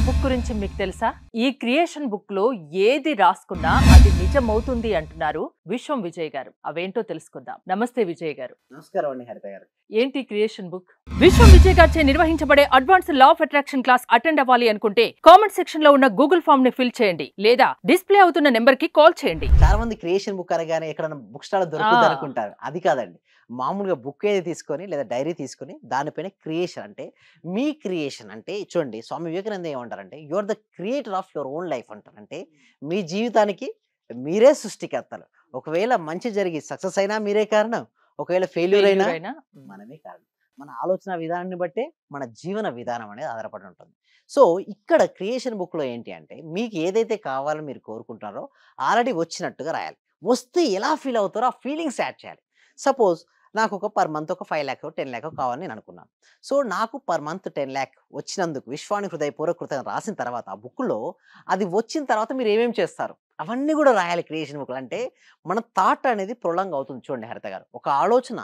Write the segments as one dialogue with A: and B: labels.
A: Creation book గురించి మీకు తెలుసా? ఈ క్రియేషన్ బుక్ లో ఏది రాసుకున్నా అది నిజమవుతుంది అంటున్నారు విశ్వం విజయ్ గారు. అవేంటో తెలుసుకుందాం. నమస్తే విజయ్ గారు.
B: నమస్కారం అండి హరిత గారు.
A: ఏంటి క్రియేషన్ బుక్? విశ్వం విజయ్ గారిచే నిర్వహించబడే advance law of attraction class attend అవ్వాలి అనుకుంటే కామెంట్ సెక్షన్ లో ఉన్న గూగుల్ ఫామ్ ని ఫిల్ చేయండి లేదా డిస్ప్లే అవుతున్న నెంబర్ కి కాల్ చేయండి.
B: చాలా మంది క్రియేషన్ బుక్ అనగానే ఎక్కడ బుక్ స్టాల్ దొరుకుతుంది అనుకుంటారు. అది కాదండి. మామూలుగా బుక్ ఏది తీసుకొని లేదా డైరీ తీసుకొని దానిపైన క్రియేషన్ అంటే మీ క్రియేషన్ అంటే చూడండి, స్వామి వివేకానంద ఏమంటారంటే you are the creator of your own life అంటారు. అంటే మీ జీవితానికి మీరే సృష్టికర్తలు. ఒకవేళ మంచి జరిగి సక్సెస్ అయినా మీరే కారణం, ఒకవేళ ఫెయిల్యూర్ అయినా మనమే కారణం. మన ఆలోచన విధానాన్ని బట్టే మన జీవన విధానం అనేది ఆధారపడి ఉంటుంది. సో ఇక్కడ క్రియేషన్ బుక్లో ఏంటి అంటే మీకు ఏదైతే కావాలో మీరు కోరుకుంటారో ఆల్రెడీ వచ్చినట్టుగా రాయాలి. వస్తే ఎలా ఫీల్ అవుతారో ఆ ఫీలింగ్స్ యాడ్ చేయాలి. సపోజ్ నాకు ఒక పర్ మంత్ ఒక 5 lakhs 10 lakhs కావాలని నేను అనుకున్నాను. సో నాకు పర్ మంత్ 10 lakhs వచ్చినందుకు విశ్వానికి హృదయపూర్వక కృతజ్ఞతలు రాసిన తర్వాత ఆ బుక్లో అది వచ్చిన తర్వాత మీరు ఏమేమి చేస్తారు అవన్నీ కూడా రాయాలి క్రియేషన్ బుక్లో. అంటే మన థాట్ అనేది ప్రొలాంగ్ అవుతుంది. చూడండి హరిత గారు, ఒక ఆలోచన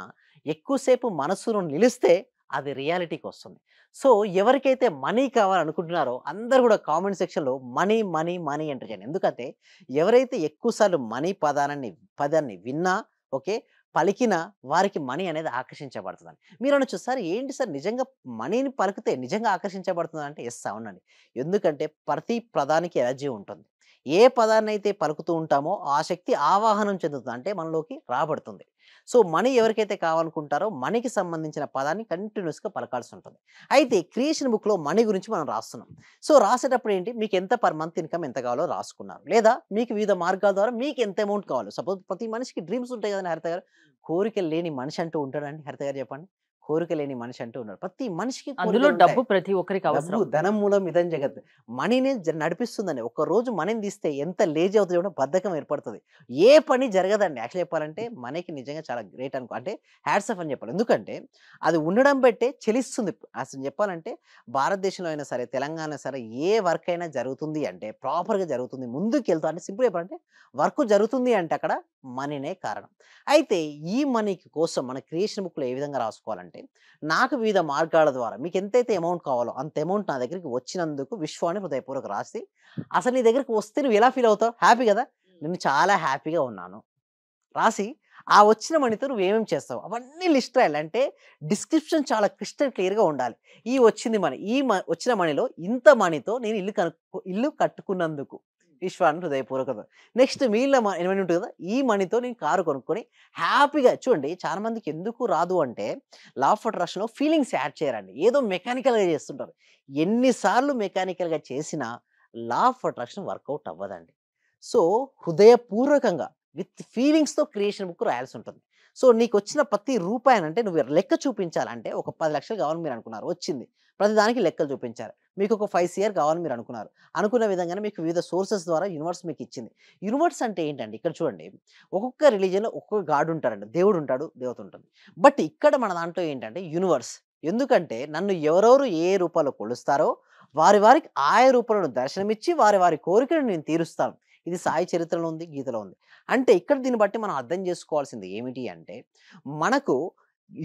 B: ఎక్కువసేపు మనసులో నిలిస్తే అది రియాలిటీకి వస్తుంది. సో ఎవరికైతే మనీ కావాలనుకుంటున్నారో అందరు కూడా కామెంట్ సెక్షన్లో మనీ మనీ మనీ ఎంటర్ చేయండి. ఎందుకంటే ఎవరైతే ఎక్కువసార్లు మనీ పదాన్ని విన్నా ఓకే పలికిన వారికి మనీ అనేది ఆకర్షించబడుతుందని. మీరు అనొచ్చు, సార్ ఏంటి సార్ నిజంగా మనీని పలికితే నిజంగా ఆకర్షించబడుతుంది అంటే ఎస్ అవునండి. ఎందుకంటే ప్రతి పదానికి ఎనర్జీ ఉంటుంది. ఏ పదాన్ని అయితే పలుకుతూ ఉంటామో ఆ శక్తి ఆవాహనం చెందుతుంది, అంటే మనలోకి రాబడుతుంది. సో మనీ ఎవరికైతే కావాలనుకుంటారో మనీకి సంబంధించిన పదాన్ని కంటిన్యూస్గా పలకాల్సి ఉంటుంది. అయితే క్రియేషన్ బుక్లో మనీ గురించి మనం రాస్తున్నాం. సో రాసేటప్పుడు ఏంటి, మీకు ఎంత పర్ మంత్ ఇన్కమ్ ఎంత కావాలో రాసుకున్నారు, లేదా మీకు వివిధ మార్గాల ద్వారా మీకు ఎంత అమౌంట్ కావాలో. సపోజ్ ప్రతి మనిషికి డ్రీమ్స్ ఉంటాయి కదండి హరిత గారు. కోరికలు లేని మనిషి అంటూ ఉంటాడండి హరిత గారు, చెప్పండి. కోరిక లేని మనిషి అంటూ ఉన్నాడు. ప్రతి మనిషికి
A: అందులో డబ్బు ప్రతి ఒక్కరికి
B: డబ్బు
A: అవసరం.
B: ధనం మూలం ఇదం జగత్. మనీనే నడిపిస్తుందండి. ఒక్కరోజు మనీని తీస్తే ఎంత లేజీ అవుతుంది కూడా, బద్ధకం ఏర్పడుతుంది. ఏ పని జరగదండి. యాక్చువల్ చెప్పాలంటే మనీకి నిజంగా చాలా గ్రేట్ అనుకో, అంటే హ్యాట్స్ ఆఫ్ అని చెప్పాలి. ఎందుకంటే అది ఉండడం బట్టే చెలిస్తుంది. అసలు చెప్పాలంటే భారతదేశంలో అయినా సరే తెలంగాణ సరే ఏ వర్క్ అయినా జరుగుతుంది అంటే ప్రాపర్గా జరుగుతుంది, ముందుకు వెళ్తా అంటే సింపుల్ చెప్పాలంటే వర్క్ జరుగుతుంది అంటే అక్కడ మనీనే కారణం. అయితే ఈ మనీకి కోసం మన క్రియేషన్ బుక్లో ఏ విధంగా రాసుకోవాలంటే నాకు వివిధ మార్గాల ద్వారా మీకు ఎంతైతే అమౌంట్ కావాలో అంత అమౌంట్ నా దగ్గరికి వచ్చినందుకు విశ్వాన్ని హృదయపూర్వక రాసి, అసలు నీ దగ్గరికి వస్తే నువ్వు ఎలా ఫీల్ అవుతావు, హ్యాపీ కదా, నేను చాలా హ్యాపీగా ఉన్నాను రాసి ఆ వచ్చిన మనీతో నువ్వు ఏమేమి చేస్తావు అవన్నీ లిస్ట్ రాయాలి. అంటే డిస్క్రిప్షన్ చాలా క్రిస్టల్ క్లియర్గా ఉండాలి. ఈ వచ్చింది మనీ, వచ్చిన మనీలో ఇంత మనీతో నేను ఇల్లు కట్టుకున్నందుకు విశ్వాన్ని హృదయపూర్వకత. నెక్స్ట్ మిగిలిన మనీ ఉంటుంది కదా, ఈ మనీతో నేను కారు కొనుక్కొని హ్యాపీగా. చూడండి చాలా మందికి ఎందుకు రాదు అంటే లా ఆఫ్ అట్రాక్షన్లో ఫీలింగ్స్ యాడ్ చేయరండి, ఏదో మెకానికల్గా చేస్తుంటారు. ఎన్నిసార్లు మెకానికల్గా చేసినా లా ఆఫ్ అట్రాక్షన్ వర్కౌట్ అవ్వదండి. సో హృదయపూర్వకంగా విత్ ఫీలింగ్స్తో క్రియేషన్ బుక్ రాయాల్సి ఉంటుంది. సో నీకు వచ్చిన ప్రతి రూపాయనంటే నువ్వు లెక్క చూపించాలంటే ఒక 10 లక్షలు కావాలని మీరు అనుకున్నారు, వచ్చింది. ప్రతి దానికి లెక్కలు చూపించారు. మీకు ఒక 5 CR కావాలని మీరు అనుకున్నారు, అనుకున్న విధంగానే మీకు వివిధ సోర్సెస్ ద్వారా యూనివర్స్ మీకు ఇచ్చింది. యూనివర్స్ అంటే ఏంటండి, ఇక్కడ చూడండి ఒక్కొక్క రిలీజియన్లో ఒక్కొక్క గాడ్ ఉంటారండి, దేవుడు ఉంటాడు, దేవత ఉంటుంది. బట్ ఇక్కడ మన దాంట్లో ఏంటంటే యూనివర్స్. ఎందుకంటే నన్ను ఎవరెవరు ఏ రూపాల్లో కొలుస్తారో వారికి ఆయా రూపంలో దర్శనమిచ్చి వారి కోరికలను నేను తీరుస్తాను. ఇది సాయి చరిత్రలో ఉంది, గీతలో ఉంది. అంటే ఇక్కడ దీన్ని బట్టి మనం అర్థం చేసుకోవాల్సింది ఏమిటి అంటే మనకు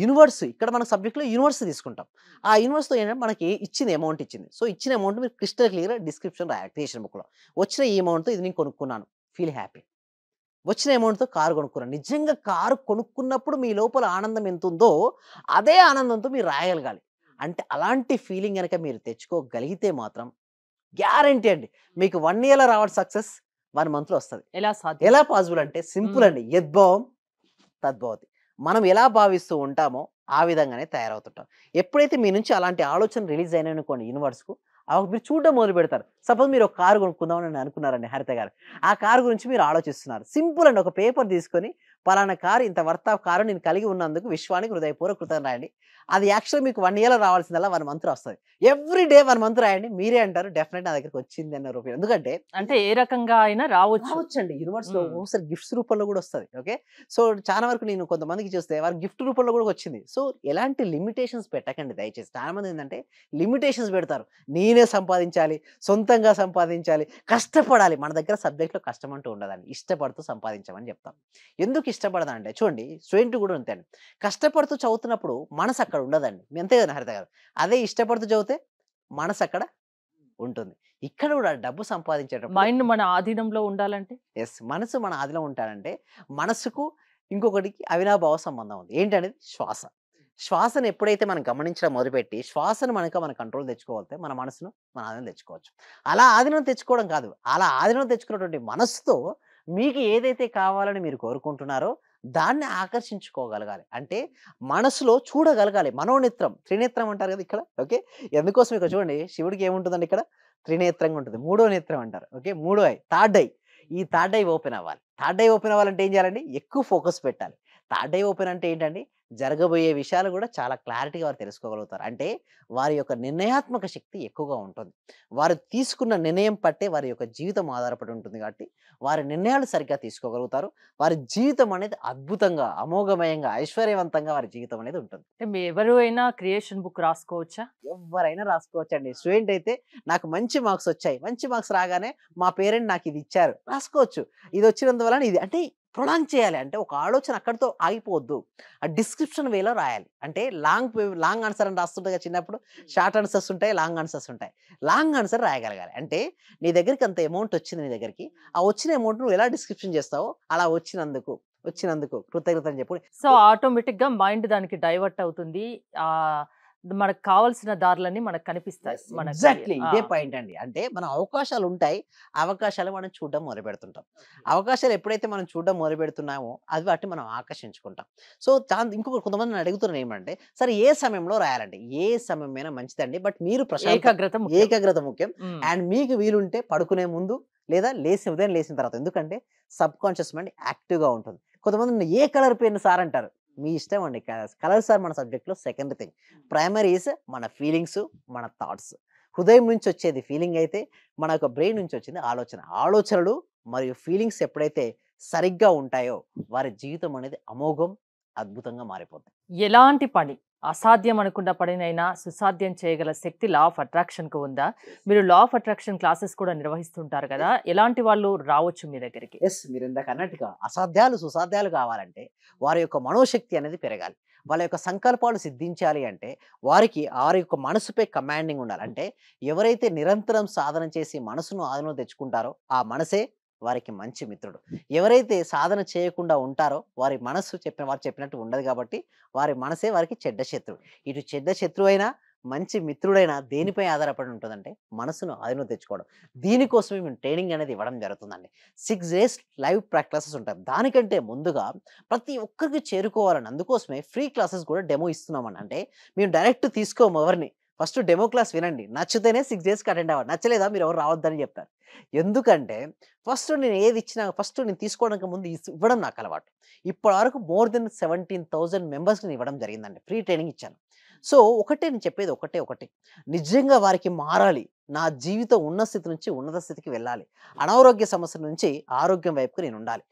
B: యూనివర్స్, ఇక్కడ మన సబ్జెక్ట్లో యూనివర్స్ తీసుకుంటాం. ఆ యూనివర్స్తో ఏంటంటే మనకి ఇచ్చింది అమౌంట్ ఇచ్చింది. సో ఇచ్చిన అమౌంట్ మీరు క్రిస్టల్ క్లియర్గా డిస్క్రిప్షన్ రాయాలి క్రియేషన్ బుక్లో. వచ్చిన ఈ అమౌంట్తో ఇది నేను కొనుక్కున్నాను, ఫీల్ హ్యాపీ. వచ్చిన అమౌంట్తో కారు కొనుక్కున్నాను, నిజంగా కారు కొనుక్కున్నప్పుడు మీ లోపల ఆనందం ఎంత ఉందో అదే ఆనందంతో మీరు రాయగలగాలి. అంటే అలాంటి ఫీలింగ్ కనుక మీరు తెచ్చుకోగలిగితే మాత్రం గ్యారంటీ అండి మీకు 1 yearలో రావడం సక్సెస్ 1 monthలో వస్తుంది.
A: ఎలా సాధ్యం?
B: ఎలా పాసిబుల్ అంటే సింపుల్ అండి, యద్భావం తద్భవతి. మనం ఎలా భావిస్తూ ఉంటామో ఆ విధంగానే తయారవుతుంటాం. ఎప్పుడైతే మీ నుంచి అలాంటి ఆలోచన రిలీజ్ అయినాయి అనుకోండి యూనివర్స్కు, మీరు చూడడం మొదలు పెడతారు. సపోజ్ మీరు ఒక కారు కొనుక్కుందామని అనుకున్నారండి హరిత గారు, ఆ కారు గురించి మీరు ఆలోచిస్తున్నారు. సింపుల్ అండి, ఒక పేపర్ తీసుకొని పలానా కారు ఇంత వర్త్ ఆఫ్ కారు నేను కలిగి ఉన్నందుకు విశ్వానికి హృదయపూర్వక కృతజ్ఞతలు రాయండి. అది యాక్చువల్గా మీకు 1 yearలో రావాల్సిందల్లా 1 monthలో వస్తుంది. ఎవ్రీ డే 1 month రాయండి, మీరే అంటారు డెఫినెట్ నా దగ్గరికి వచ్చింది అన్న రూపాయలు. ఎందుకంటే
A: అంటే ఏ రకంగా అయినా
B: రావచ్చండి యూనివర్స్లో ఒకసారి గిఫ్ట్స్ రూపంలో కూడా వస్తుంది. ఓకే, సో చాలా వరకు నేను కొంతమందికి చూస్తే వారి గిఫ్ట్ రూపంలో కూడా వచ్చింది. సో ఎలాంటి లిమిటేషన్స్ పెట్టకండి దయచేసి. చాలా మంది ఏంటంటే లిమిటేషన్స్ పెడతారు, నేనే సంపాదించాలి, సొంతంగా సంపాదించాలి, కష్టపడాలి. మన దగ్గర సబ్జెక్ట్లో కష్టం అంటూ ఉండదండి, ఇష్టపడుతూ సంపాదించమని చెప్తాం. ఎందుకు ఇష్టపడదంటే చూడండి స్టూడెంట్ కూడా అంతే అండి, కష్టపడుతూ చదువుతున్నప్పుడు మనసు అక్కడ ఉండదండి, అంతే కదా హరిత గారు. అదే ఇష్టపడుతూ చదివితే మనసు అక్కడ ఉంటుంది. ఇక్కడ కూడా డబ్బు సంపాదించేటప్పుడు
A: మైండ్ మన ఆధీనంలో ఉండాలంటే?
B: మనసు మన ఆదిలో ఉంటాడంటే, మనసుకు ఇంకొకటికి అవినాభావ సంబంధం ఉంది. ఏంటనేది శ్వాస. శ్వాసను ఎప్పుడైతే మనం గమనించడం మొదలుపెట్టి, శ్వాసను మన కంట్రోల్ తెచ్చుకోగలిగితే, మన మనసును మన ఆధీనం తెచ్చుకోవచ్చు. అలా ఆధీనం తెచ్చుకోవడం కాదు, అలా ఆధీనం తెచ్చుకున్నటువంటి మనసుతో మీకు ఏదైతే కావాలని మీరు కోరుకుంటున్నారో, దాన్ని ఆకర్షించుకోగలగాలి. అంటే మనసులో చూడగలగాలి. మనోనేత్రం, త్రినేత్రం అంటారు కదా ఇక్కడ. ఓకే. ఎందుకోసం ఇక్కడ చూడండి, శివుడికి ఏముంటుందండి ఇక్కడ? త్రినేత్రంగా ఉంటుంది. మూడో నేత్రం అంటారు. ఓకే. మూడో ఐ, థర్డ్ ఐ. ఈ థర్డ్ ఐ ఓపెన్ అవ్వాలి. థర్డ్ ఐ ఓపెన్ అవ్వాలంటే ఏం చేయాలండి? ఎక్కువ ఫోకస్ పెట్టాలి. థర్డ్ ఐ ఓపెన్ అంటే ఏంటండి? జరగబోయే విషయాలు కూడా చాలా క్లారిటీగా వారు తెలుసుకోగలుగుతారు. అంటే వారి యొక్క నిర్ణయాత్మక శక్తి ఎక్కువగా ఉంటుంది. వారు తీసుకున్న నిర్ణయం పట్టే వారి యొక్క జీవితం ఆధారపడి ఉంటుంది కాబట్టి, వారి నిర్ణయాలు సరిగ్గా తీసుకోగలుగుతారు. వారి జీవితం అనేది అద్భుతంగా, అమోఘమయంగా, ఐశ్వర్యవంతంగా వారి జీవితం అనేది ఉంటుంది.
A: అంటే మీ ఎవరు అయినా క్రియేషన్ బుక్ రాసుకోవచ్చా?
B: ఎవ్వరైనా రాసుకోవచ్చండి. స్టూడెంట్ అయితే నాకు మంచి మార్క్స్ వచ్చాయి. మంచి మార్క్స్ రాగానే మా పేరెంట్ నాకు ఇది ఇచ్చారు. రాసుకోవచ్చు. ఇది వచ్చినందువలన ఇది అంటే ప్రొలాంగ్ చేయాలి. అంటే ఒక ఆలోచన అక్కడితో ఆగిపోవద్దు. ఆ డిస్క్రిప్షన్ వేలో రాయాలి. అంటే లాంగ్ ఆన్సర్ అని రాస్తుంటాయి కదా చిన్నప్పుడు. షార్ట్ ఆన్సర్స్ ఉంటాయి, లాంగ్ ఆన్సర్స్ ఉంటాయి. లాంగ్ ఆన్సర్ రాయగలగాలి. అంటే నీ దగ్గరికి అంత అమౌంట్ వచ్చింది నీ దగ్గరికి. ఆ వచ్చిన అమౌంట్ నువ్వు ఎలా డిస్క్రిప్షన్ చేస్తావో అలా వచ్చినందుకు కృతజ్ఞతలు చెప్పు.
A: సో ఆటోమేటిక్ గా మైండ్ దానికి డైవర్ట్ అవుతుంది. ఆ మనకు కావాల్సిన దారులన్నీ మనకు కనిపిస్తాయి.
B: ఎగ్జాక్ట్లీ ఇదే పాయింట్ అండి. అంటే మన అవకాశాలు ఉంటాయి. అవకాశాలు మనం చూడడం మొదలుపెడుతుంటాం. అవకాశాలు ఎప్పుడైతే మనం చూడడం మొదలుపెడుతున్నామో అది వాటిని మనం ఆకర్షించుకుంటాం. సో ఇంకొక కొంతమంది నన్ను అడుగుతున్నారు ఏమంటే, సరే ఏ సమయంలో రాయాలంటే? ఏ సమయమైనా మంచిదండి. బట్ మీరు ఏకాగ్రత ముఖ్యం. అండ్ మీకు వీలుంటే పడుకునే ముందు లేదా ఉదయం లేచిన తర్వాత. ఎందుకంటే సబ్ కాన్షియస్ మైండ్ యాక్టివ్గా ఉంటుంది. కొంతమంది ఏ కలర్ పెన్ సార్ అంటారు. మీ ఇష్టం అండి. కలర్స్ ఆర్ మన సబ్జెక్ట్లో సెకండ్ థింగ్. ప్రైమరీ ఈస్ మన ఫీలింగ్స్, మన థాట్స్. హృదయం నుంచి వచ్చేది ఫీలింగ్ అయితే, మన యొక్క బ్రెయిన్ నుంచి వచ్చింది ఆలోచనలు మరియు ఫీలింగ్స్ ఎప్పుడైతే సరిగ్గా ఉంటాయో వారి జీవితం అనేది అమోఘం, అద్భుతంగా మారిపోతుంది.
A: ఎలాంటి పని అసాధ్యం అనుకున్న పనినైనా సుసాధ్యం చేయగల శక్తి లా ఆఫ్ అట్రాక్షన్ కు ఉందా? మీరు లా ఆఫ్ అట్రాక్షన్ క్లాసెస్ కూడా నిర్వహిస్తుంటారు కదా, ఎలాంటి వాళ్ళు రావచ్చు మీ దగ్గరికి?
B: మీరు ఇందాక అన్నట్టుగా అసాధ్యాలు సుసాధ్యాలు కావాలంటే వారి యొక్క మనోశక్తి అనేది పెరగాలి. వాళ్ళ యొక్క సంకల్పాలు సిద్ధించాలి అంటే వారి యొక్క మనసుపై కమాండింగ్ ఉండాలి. అంటే ఎవరైతే నిరంతరం సాధన చేసి మనసును ఆధీనంలో తెచ్చుకుంటారో ఆ మనసే వారికి మంచి మిత్రుడు. ఎవరైతే సాధన చేయకుండా ఉంటారో వారు చెప్పినట్టు ఉండదు కాబట్టి వారి మనసే వారికి చెడ్డ శత్రువు. ఇటు చెడ్డ శత్రువు అయినా మంచి మిత్రుడైనా దేనిపై ఆధారపడి ఉంటుందంటే మనసును ఆధీనంలో తెచ్చుకోవడం. దీనికోసమే మేము ట్రైనింగ్ అనేది ఇవ్వడం జరుగుతుందండి. 6 days లైవ్ క్లాసెస్ ఉంటాయి. దానికంటే ముందుగా ప్రతి ఒక్కరికి చేరుకోవాలని అందుకోసమే ఫ్రీ క్లాసెస్ కూడా డెమో ఇస్తున్నామని. అంటే మేము డైరెక్ట్ తీసుకోము ఎవరిని. ఫస్ట్ డెమో క్లాస్ వినండి. నచ్చితేనే 6 days అటెండ్ అవ్వండి. నచ్చలేదా మీరు ఎవరు రావద్దని చెప్తారు. ఎందుకంటే నేను ఏది ఇచ్చినా నేను తీసుకోవడానికి ముందు ఇవ్వడం నాకు అలవాటు. ఇప్పటి వరకు మోర్ దెన్ 17,000 మెంబర్స్కి నేను ఇవ్వడం జరిగిందండి. ఫ్రీ ట్రైనింగ్ ఇచ్చాను. సో నేను చెప్పేది ఒకటే, నిజంగా వారికి మారాలి. నా జీవితం ఉన్న స్థితి నుంచి ఉన్నత స్థితికి వెళ్ళాలి. అనారోగ్య సమస్యల నుంచి ఆరోగ్యం వైపుకు నేను ఉండాలి.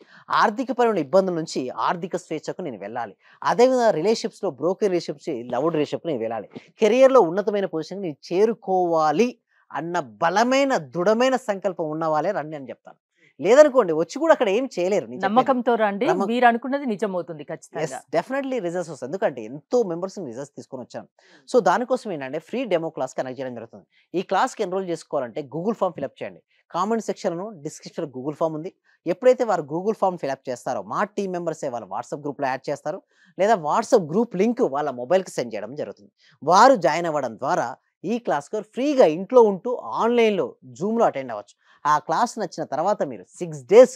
B: ఆర్థికపరమైన ఇబ్బందుల నుంచి ఆర్థిక స్వేచ్ఛకు నేను వెళ్ళాలి. అదేవిధంగా రిలేషన్షిప్స్లో బ్రోకెన్ రిలేషన్షిప్స్ లవ్డ్ రిలేషన్షిప్ నేను వెళ్ళాలి. కెరియర్లో ఉన్నతమైన పొజిషన్కి నేను చేరుకోవాలి అన్న బలమైన దృఢమైన సంకల్పం ఉన్న వాళ్ళే రండి అని చెప్తాను. లేదనుకోండి వచ్చి కూడా అక్కడ ఏం చేయలేరు.
A: నమ్మకంతో రండి, మీరు అనుకున్నది నిజమవుతుంది ఖచ్చితంగా.
B: డెఫినెట్లీ రిజల్ట్స్ వస్తాయి. ఎందుకంటే ఎంతో మెంబర్స్ రిజల్ట్స్ తీసుకొని వచ్చాను. సో దానికోసం ఏంటంటే ఫ్రీ డెమో క్లాస్ కనెక్ట్ చేయడం జరుగుతుంది. ఈ క్లాస్కి ఎన్రోల్ చేసుకోవాలంటే గూగుల్ ఫామ్ ఫిల్అప్ చేయండి. కామెంట్ సెక్షన్లో డిస్క్రిప్షన్లో గూగుల్ ఫామ్ ఉంది. ఎప్పుడైతే వారు గూగుల్ ఫామ్ ఫిల్అప్ చేస్తారో మా టీం మెంబర్సే వాళ్ళ వాట్సాప్ గ్రూప్లో యాడ్ చేస్తారు. లేదా వాట్సాప్ గ్రూప్ లింక్ వాళ్ళ మొబైల్కి సెండ్ చేయడం జరుగుతుంది. వారు జాయిన్ అవ్వడం ద్వారా ఈ క్లాస్కి ఫ్రీగా ఇంట్లో ఉంటూ ఆన్లైన్లో జూమ్లో అటెండ్ అవ్వచ్చు. ఆ క్లాస్ నచ్చిన తర్వాత మీరు 6 days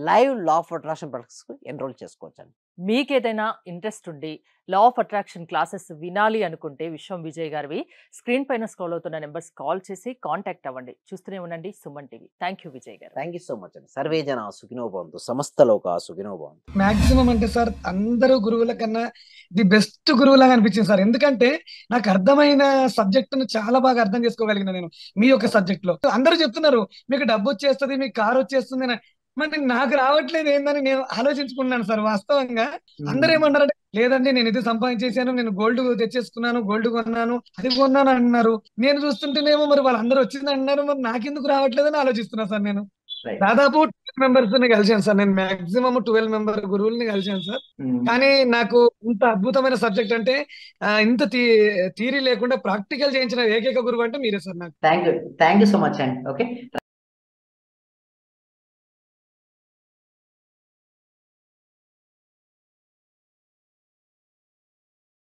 B: live law of attraction ప్రాక్టీస్కు ఎన్రోల్ చేసుకోవచ్చండి.
A: మీకేదైనా ఇంట్రెస్ట్ ఉండి లా ఆఫ్ అట్రాక్షన్ క్లాసెస్ వినాలి అనుకుంటే విశ్వం విజయ్ గారివి స్క్రీన్ పైన స్క్రోల్ అవుతున్న నెంబర్స్ కాల్ చేసి కాంటాక్ట్ అవ్వండి. చూస్తూనే ఉండండి Suman TV. Thank you Vijay గారు.
B: థ్యాంక్ యూ సో మచ్ అండి. సర్వే జన సుఖినో భవంతు, సమస్త లోక సుఖినో భవంతు.
C: మాక్సిమం అంటే సార్ అందరూ గురువుల కన్నా ది బెస్ట్ గురువులాగా అనిపించింది సార్. ఎందుకంటే నాకు అర్థమైన సబ్జెక్టును చాలా బాగా అర్థం చేసుకోగలిగిన నేను మీ యొక్క సబ్జెక్ట్ లో. అందరూ చెప్తున్నారు మీకు డబ్బు వచ్చేస్తుంది, మీకు కారు వచ్చేస్తుంది, మరి నాకు రావట్లేదు ఏందని నేను ఆలోచించుకున్నాను సార్. వాస్తవంగా అందరూ ఏమన్నారంటే లేదండి నేను ఇది సంపాదించేసాను, నేను గోల్డ్ తెచ్చేసుకున్నాను, గోల్డ్ కొన్నాను, అది కొన్నాను అంటున్నారు. నేను చూస్తుంటేనేమో మరి వాళ్ళందరూ వచ్చింది అంటున్నారు, మరి నాకెందుకు రావట్లేదని ఆలోచిస్తున్నా సార్ నేను.
D: రైట్.
C: దాదాపు 12 మెంబర్స్ ని కలిసాను సార్. నేను మాక్సిమం 12 మెంబర్ గురువుల్ని కలిసాను సార్. కానీ నాకు ఇంత అద్భుతమైన సబ్జెక్ట్ అంటే ఇంత థియరీ లేకుండా ప్రాక్టికల్ చేయించిన ఏకైక గురువు అంటే మీరే సార్ నాకు.
D: థ్యాంక్ యూ సో మచ్ అండి. ఓకే.